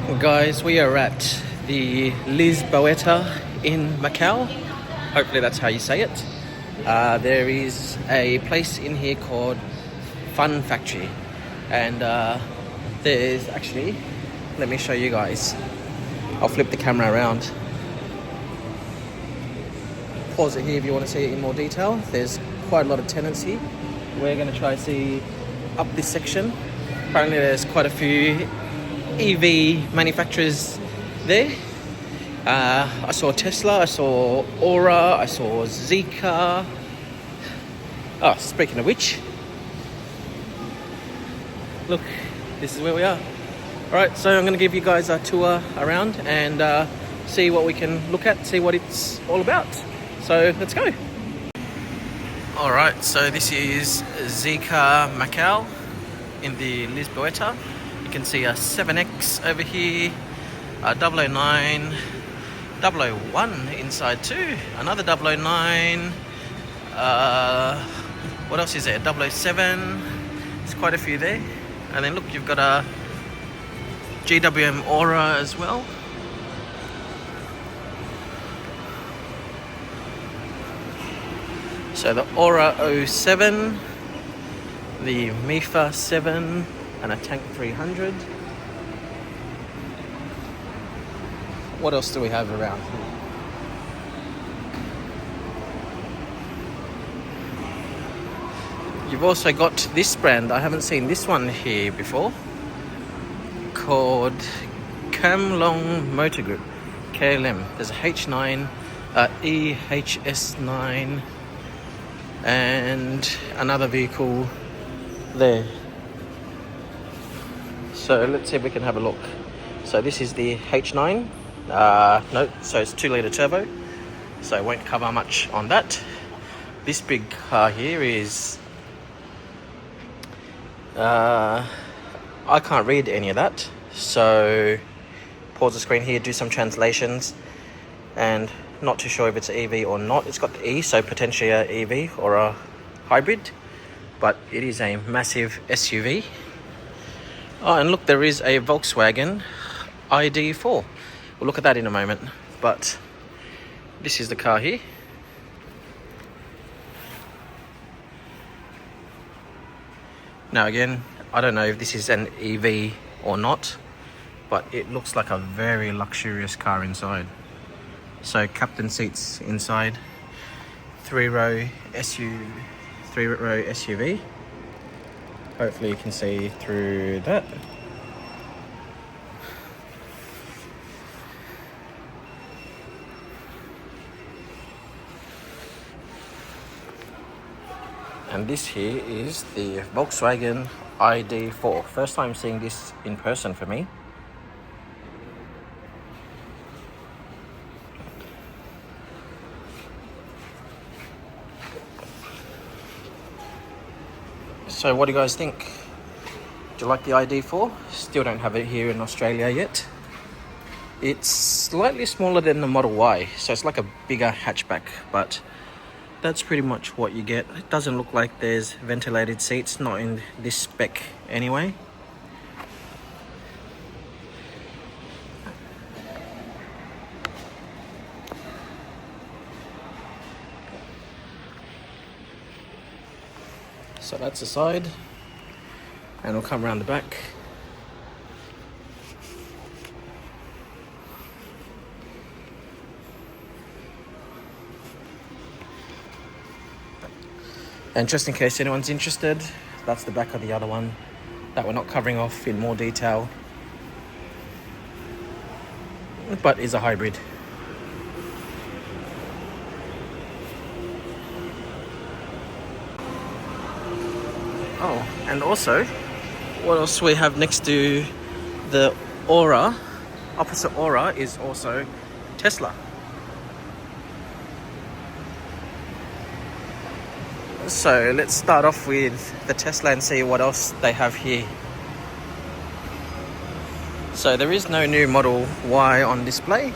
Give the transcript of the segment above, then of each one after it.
Guys, we are at the Lisboeta in Macau. Hopefully that's how you say it. There is a place in here called Fun Factory, and there's actually, let me show you guys. I'll flip the camera around. Pause it here if you want to see it in more detail. There's quite a lot of tenancy. We're going to try to see up this section. Apparently there's quite a few EV manufacturers there. I saw Tesla, I saw Ora, I saw ZEEKR. Oh, speaking of which, look, this is where we are. Alright, so I'm going to give you guys a tour around and see what we can look at, see what it's all about. So let's go. Alright, so this is ZEEKR Macau in the Lisboeta. You can see a 7X over here, a 009, 001 inside too, another 009, what else is there, 007, there's quite a few there. And then look, you've got a GWM Ora as well. So the Ora 07, the Mifa 7, and a Tank 300. What else do we have around here? You've also got this brand, I haven't seen this one here before, called Kamlong Motor Group, KLM. There's a H9, EHS9, and another vehicle there. So let's see if we can have a look. So this is the H9. No, so it's 2-litre turbo. So I won't cover much on that. This big car here is... I can't read any of that. So pause the screen here, do some translations. And not too sure if it's an EV or not. It's got the E, so potentially a EV or a hybrid. But it is a massive SUV. Oh, and look, there is a Volkswagen ID4. We'll look at that in a moment. But this is the car here. Now again, I don't know if this is an EV or not, but it looks like a very luxurious car inside. So captain seats inside, three-row SUV. Hopefully you can see through that. And this here is the Volkswagen ID4. First time seeing this in person for me. So what do you guys think? Do you like the ID4? Still don't have it here in Australia yet. It's slightly smaller than the Model Y, so it's like a bigger hatchback, but that's pretty much what you get. It doesn't look like there's ventilated seats, not in this spec anyway. So that's the side, and we'll come around the back. And just in case anyone's interested, that's the back of the other one that we're not covering off in more detail, but is a hybrid. Oh, and also, what else we have next to the Ora, opposite Ora, is also Tesla. So let's start off with the Tesla and see what else they have here. So there is no new Model Y on display.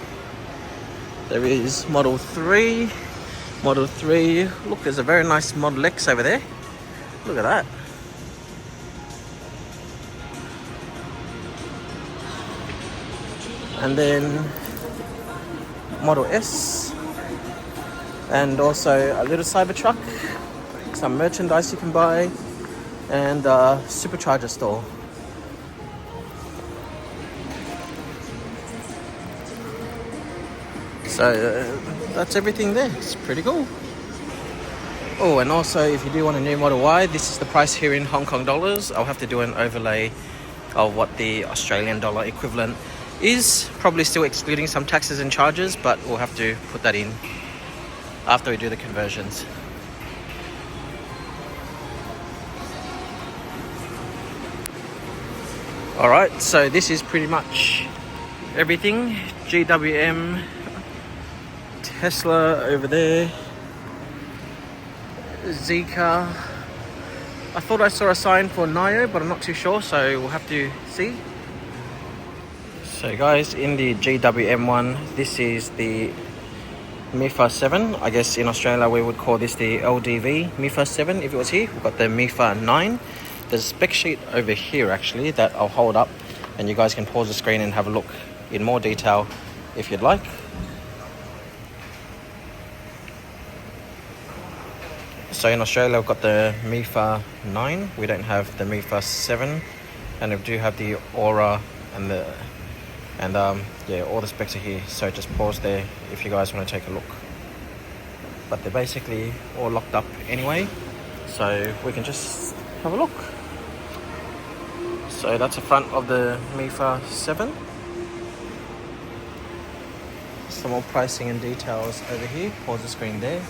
There is Model 3. Model 3. Look, there's a very nice Model X over there. Look at that. and then Model S, and also a little Cybertruck, some merchandise you can buy, and a supercharger store. So that's everything there. It's pretty cool. Oh, and also if you do want a new Model Y, this is the price here in Hong Kong dollars. I'll have to do an overlay of what the Australian dollar equivalent is, probably still excluding some taxes and charges, but we'll have to put that in after we do the conversions. Alright, so this is pretty much everything. GWM, Tesla over there, ZEEKR. I thought I saw a sign for NIO, but I'm not too sure, so we'll have to see. So guys, in the GWM one, this is the Mifa 7. I guess in Australia we would call this the LDV Mifa 7 if it was here. We've got the Mifa 9. There's a spec sheet over here actually that I'll hold up, and you guys can pause the screen and have a look in more detail if you'd like. So in Australia we've got the Mifa 9, we don't have the Mifa 7, and we do have the Ora and yeah, all the specs are here, so just pause there if you guys want to take a look. But they're basically all locked up anyway, so we can just have a look. So that's the front of the Mifa 7. Some more pricing and details over here. Pause the screen there.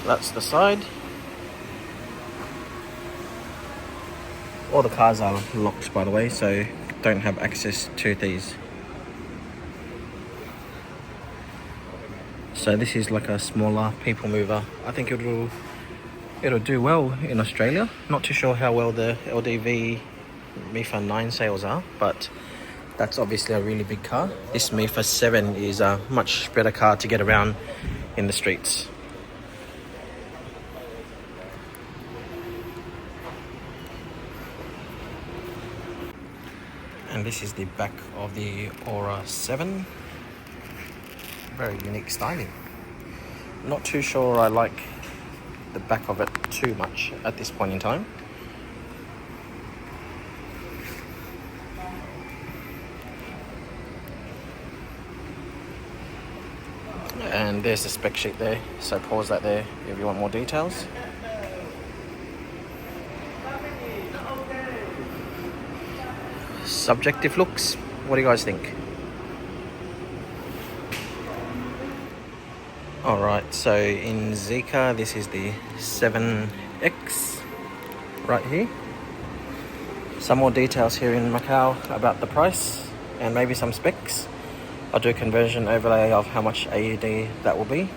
That's the side. All the cars are locked, by the way, so don't have access to these. So this is like a smaller people mover. I think it'll do well in Australia. Not too sure how well the LDV Mifa 9 sales are, but that's obviously a really big car. This Mifa 7 is a much better car to get around in the streets. And this is the back of the Ora 7. Very unique styling. Not too sure I like the back of it too much at this point in time. And there's the spec sheet there, so pause that there if you want more details. Subjective looks, what do you guys think? Alright, so in ZEEKR, this is the 7X right here. Some more details here in Macau about the price and maybe some specs. I'll do a conversion overlay of how much AUD that will be.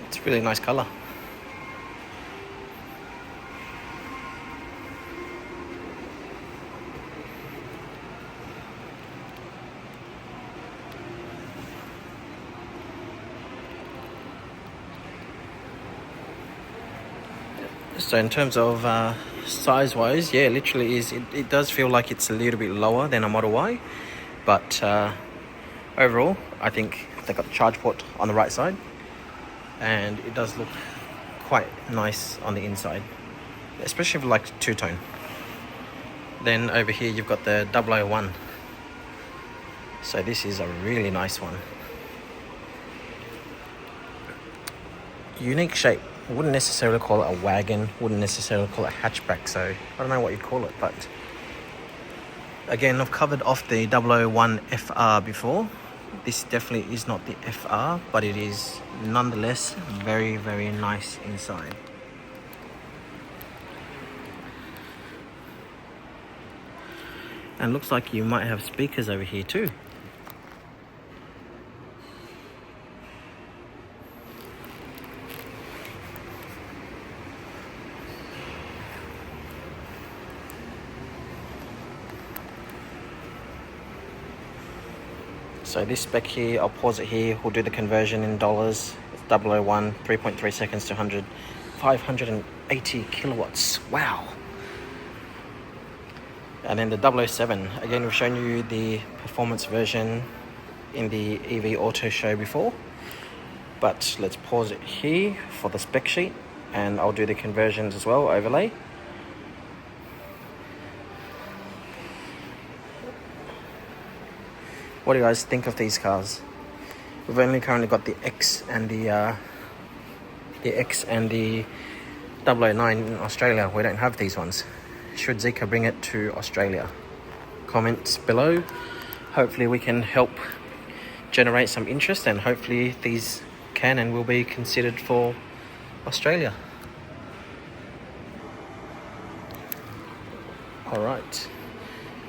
It's a really nice colour. So in terms of size wise, yeah, literally it does feel like it's a little bit lower than a Model Y, but overall I think they got the charge port on the right side, and it does look quite nice on the inside, especially for like two-tone. Then over here you've got the 001, so this is a really nice one. Unique shape. I wouldn't necessarily call it a wagon, wouldn't necessarily call it a hatchback, so I don't know what you'd call it, but again, I've covered off the 001 FR before. This definitely is not the FR, but it is nonetheless very, very nice inside. And looks like you might have speakers over here too. So this spec here, I'll pause it here, we'll do the conversion in dollars. It's 001, 3.3 seconds to 100, 580 kilowatts, wow. And then the 007, again we've shown you the performance version in the EV Auto show before. But let's pause it here for the spec sheet and I'll do the conversions as well, overlay. What do you guys think of these cars? We've only currently got the X and the 009 in Australia. We don't have these ones. Should ZEEKR bring it to Australia? Comments below. Hopefully we can help generate some interest and hopefully these can and will be considered for Australia. Alright.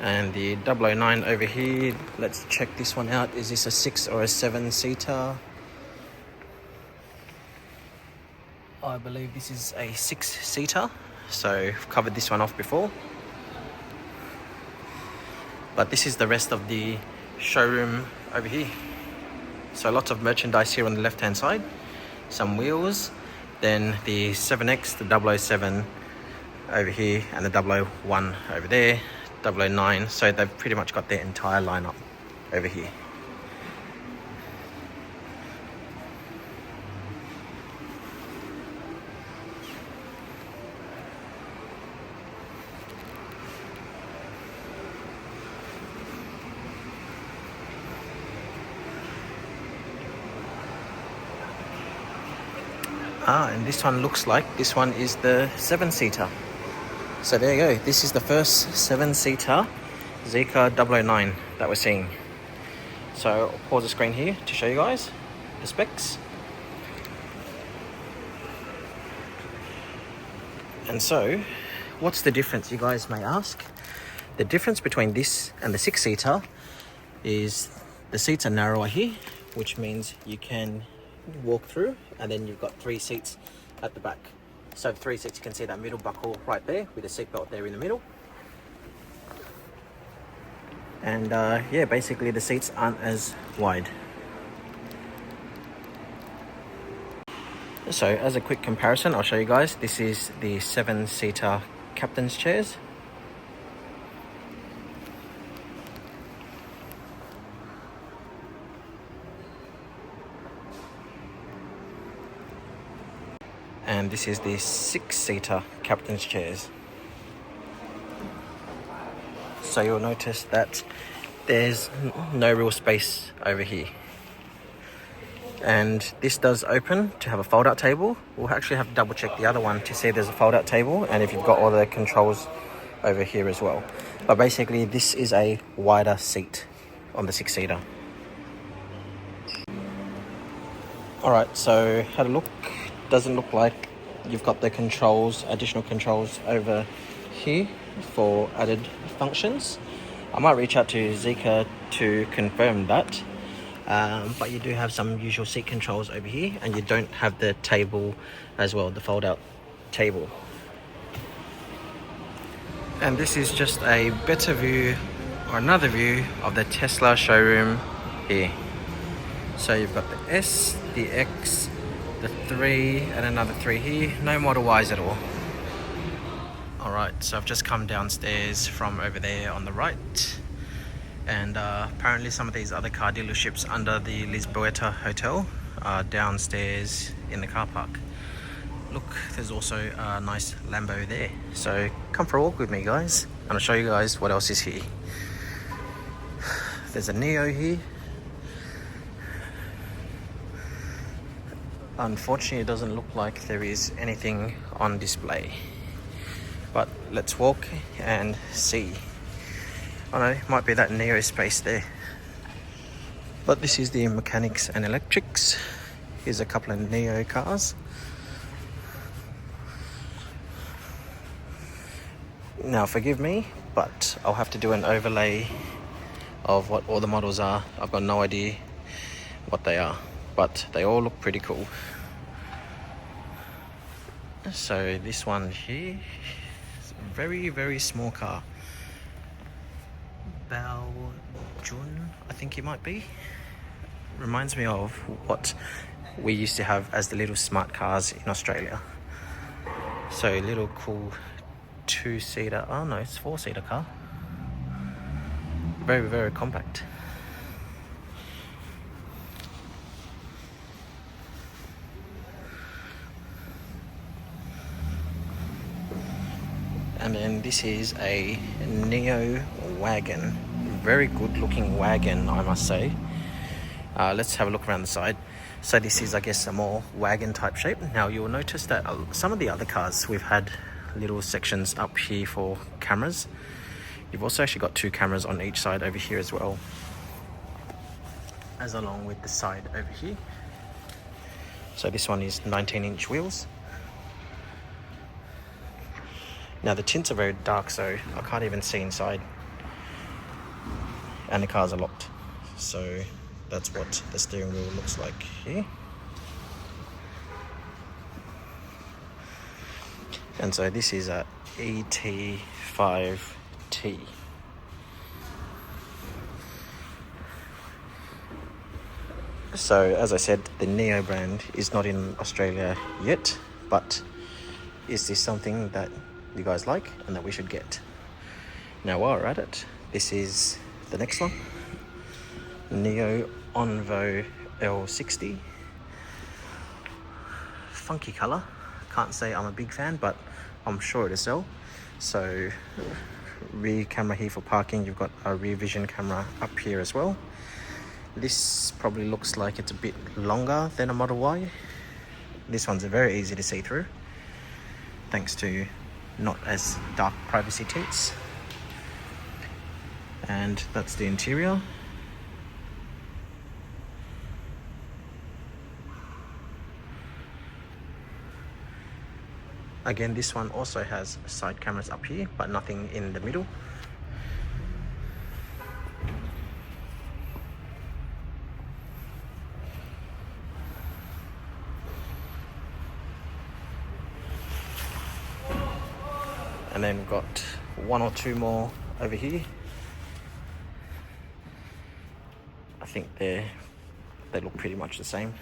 And the 009 over here, let's check this one out. Is this a 6 or a 7-seater? I believe this is a 6-seater. So I've covered this one off before. But this is the rest of the showroom over here. So lots of merchandise here on the left hand side. Some wheels. Then the 7X, the 007 over here, and the 001 over there. 009, so they've pretty much got their entire lineup over here. And this one looks like this one is the 7-seater. So there you go, this is the first 7-seater ZEEKR 009 that we're seeing. So I'll pause the screen here to show you guys the specs. And so, what's the difference, you guys may ask? The difference between this and the 6-seater is the seats are narrower here, which means you can walk through, and then you've got 3 seats at the back. So 3 seats, you can see that middle buckle right there with a seatbelt there in the middle. And yeah, basically the seats aren't as wide. So as a quick comparison, I'll show you guys. This is the 7-seater captain's chairs. And this is the 6-seater captain's chairs. So you'll notice that there's no real space over here. And this does open to have a fold-out table. We'll actually have to double check the other one to see if there's a fold-out table and if you've got all the controls over here as well. But basically this is a wider seat on the 6-seater. Alright, so had a look. Doesn't look like you've got the controls, additional controls over here for added functions. I might reach out to ZEEKR to confirm that. But you do have some usual seat controls over here, and you don't have the table as well, the fold-out table. And this is just a better view, or another view, of the Tesla showroom here. So you've got the S, the X, the 3, and another 3 here. No Model Ys at all. Alright, so I've just come downstairs from over there on the right. And apparently some of these other car dealerships under the Lisboeta hotel are downstairs in the car park. Look, there's also a nice Lambo there. So come for a walk with me, guys, and I'll show you guys what else is here. There's a NIO here. Unfortunately, it doesn't look like there is anything on display. But let's walk and see. I know, it might be that NIO space there. But this is the mechanics and electrics. Here's a couple of NIO cars. Now forgive me, but I'll have to do an overlay of what all the models are. I've got no idea what they are, but they all look pretty cool. So this one here is a very, very small car. Baojun, I think it might be. Reminds me of what we used to have as the little smart cars in Australia. So little cool 2-seater, oh no, it's 4-seater car. Very, very compact. And then this is a NIO wagon. Very good looking wagon, I must say. Let's have a look around the side. So this is, I guess, a more wagon type shape. Now you'll notice that some of the other cars, we've had little sections up here for cameras. You've also actually got 2 cameras on each side over here as well, as along with the side over here. So this one is 19-inch wheels. Now the tints are very dark, so I can't even see inside. And the cars are locked. So that's what the steering wheel looks like here. And so this is a ET5T. So as I said, the NIO brand is not in Australia yet, but is this something that you guys like and that we should get? Now while we're at it, this is the next one. NIO Onvo L60. Funky colour. Can't say I'm a big fan, but I'm sure it'll sell. So rear camera here for parking. You've got a rear vision camera up here as well. This probably looks like it's a bit longer than a Model Y. This one's very easy to see through, thanks to not as dark privacy tints. And that's the interior. Again, this one also has side cameras up here, but nothing in the middle. And then we've got 1 or 2 more over here. I think they look pretty much the same.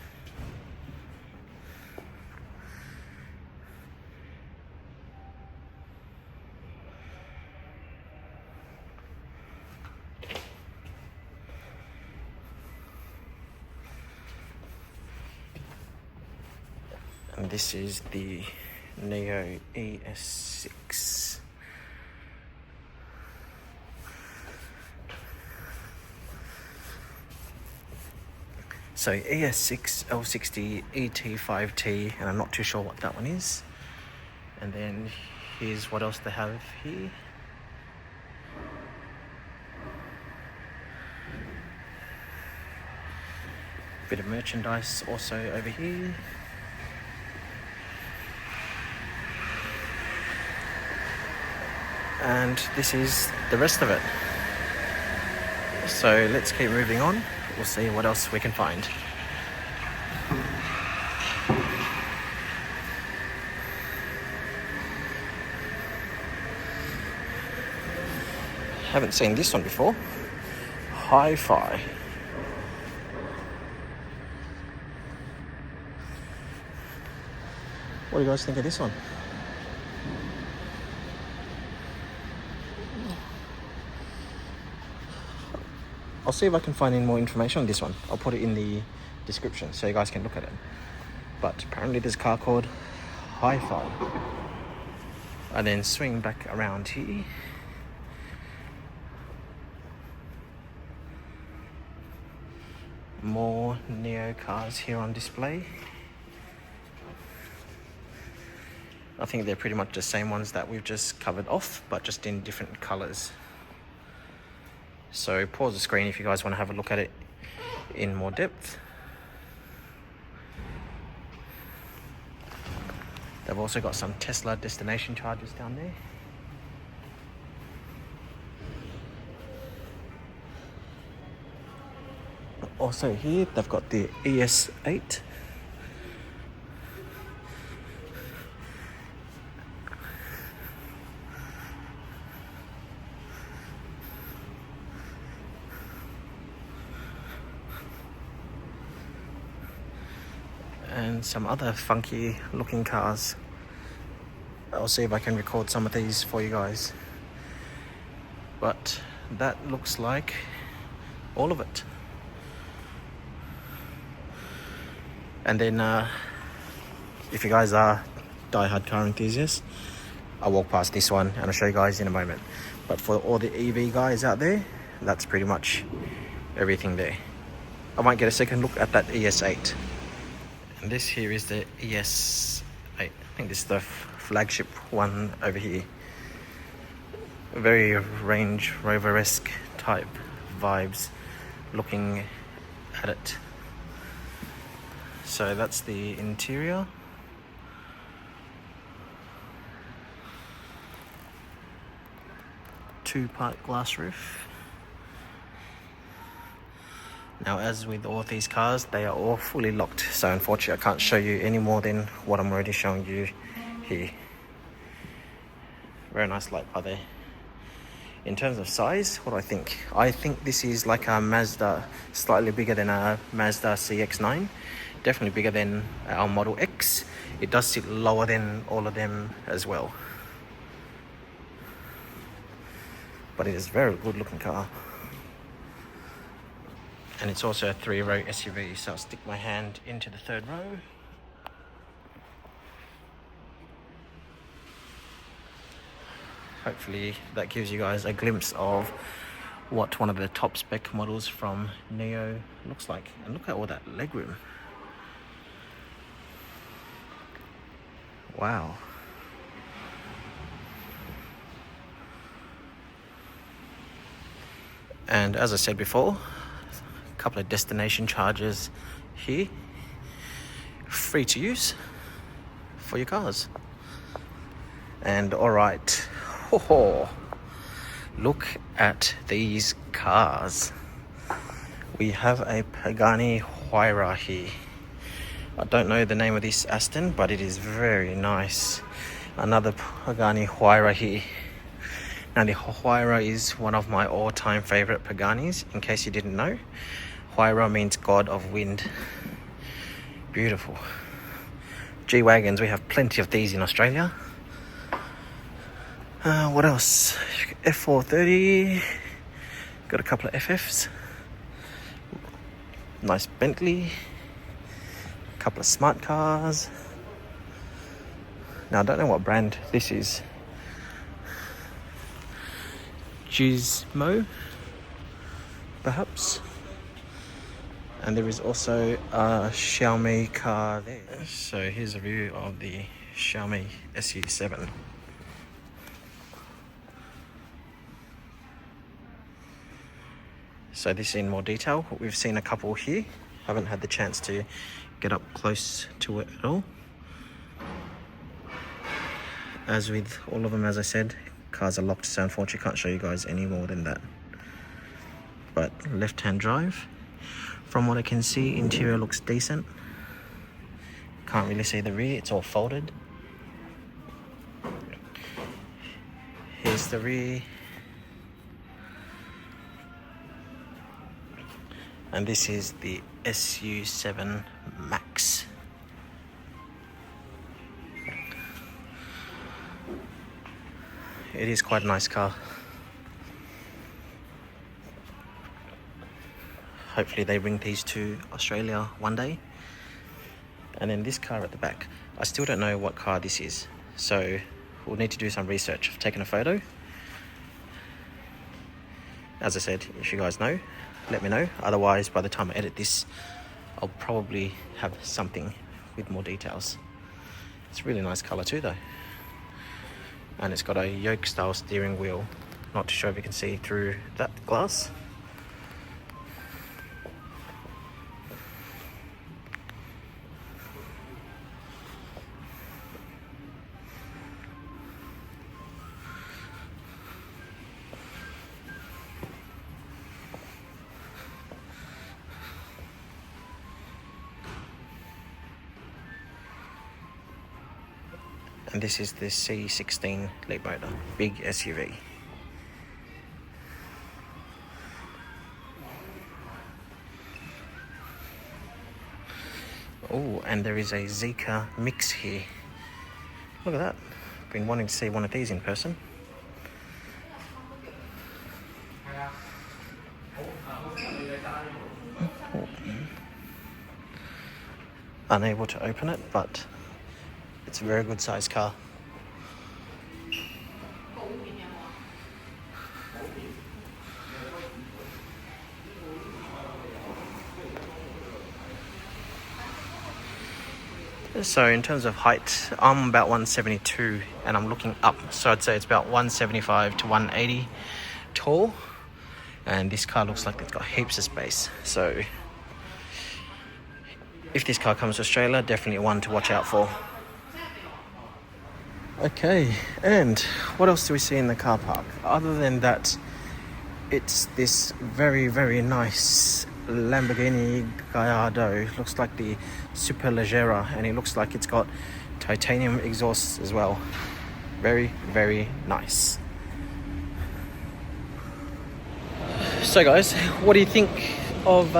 And this is the NIO ES6. So ES6 L60 ET5T, and I'm not too sure what that one is. And then here's what else they have here. Bit of merchandise also over here. And this is the rest of it. So let's keep moving on. We'll see what else we can find. Haven't seen this one before. HiPhi. What do you guys think of this one? I'll see if I can find any more information on this one. I'll put it in the description so you guys can look at it. But apparently there's a car called HiPhi. And then swing back around here. More NIO cars here on display. I think they're pretty much the same ones that we've just covered off, but just in different colours. So pause the screen if you guys want to have a look at it in more depth. They've also got some Tesla destination chargers down there. Also here they've got the ES8. and some other funky looking cars. I'll see if I can record some of these for you guys. But that looks like all of it. And then if you guys are die-hard car enthusiasts, I'll walk past this one and I'll show you guys in a moment. But for all the EV guys out there, that's pretty much everything there. I might get a second look at that ES8. And this here is the ES8. I think this is the flagship one over here. Very Range Rover-esque type vibes looking at it. So that's the interior. Two-part glass roof. Now, as with all these cars, they are all fully locked, so unfortunately I can't show you any more than what I'm already showing you here. Very nice light bar there. In terms of size, what do I think? I think this is like a Mazda, slightly bigger than a Mazda CX-9. Definitely bigger than our Model X. It does sit lower than all of them as well. But it is a very good looking car. And it's also a 3-row SUV, so I'll stick my hand into the 3rd row. Hopefully that gives you guys a glimpse of what one of the top spec models from NIO looks like. And look at all that legroom. Wow. And as I said before, a couple of destination chargers here, free to use for your cars. And all right, look at these cars. We have a Pagani Huayra here. I don't know the name of this Aston, but it is very nice. Another Pagani Huayra here. Now the Huayra is one of my all-time favorite Paganis, in case you didn't know. Huayra means God of Wind. Beautiful. G-Wagons, we have plenty of these in Australia. What else? F430. Got a couple of FFs. Nice Bentley. A couple of smart cars. Now I don't know what brand this is. Gizmo, perhaps. And there is also a Xiaomi car there. So here's a view of the Xiaomi SU7. So this in more detail. We've seen a couple here. Haven't had the chance to get up close to it at all. As with all of them, as I said, cars are locked, so unfortunately can't show you guys any more than that. But left-hand drive. From what I can see, interior looks decent. Can't really see the rear, it's all folded. Here's the rear. And this is the SU7 Max. It is quite a nice car. Hopefully they bring these to Australia one day. And then this car at the back, I still don't know what car this is, so we'll need to do some research. I've taken a photo. As I said, if you guys know, let me know. Otherwise, by the time I edit this, I'll probably have something with more details. It's a really nice colour too though. And it's got a yoke style steering wheel. Not too sure if you can see through that glass. And this is the C16 lead motor, big SUV. Oh, and there is a ZEEKR mix here. Look at that. Been wanting to see one of these in person. Unable to open it, but it's a very good sized car. So in terms of height, I'm about 172 and I'm looking up, so I'd say it's about 175 to 180 tall, and this car looks like it's got heaps of space. So if this car comes to Australia, definitely one to watch out for. Okay, and what else do we see in the car park? Other than that, it's this very, very nice Lamborghini Gallardo. Looks like the Superleggera, and it looks like it's got titanium exhausts as well. Very, very nice. So guys, what do you think of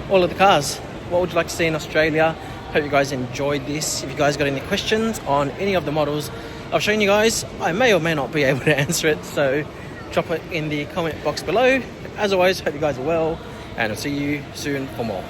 all of the cars? What would you like to see in Australia? Hope you guys enjoyed this. If you guys got any questions on any of the models I've shown you guys, I may or may not be able to answer it, so drop it in the comment box below. As always, hope you guys are well, and I'll see you soon for more.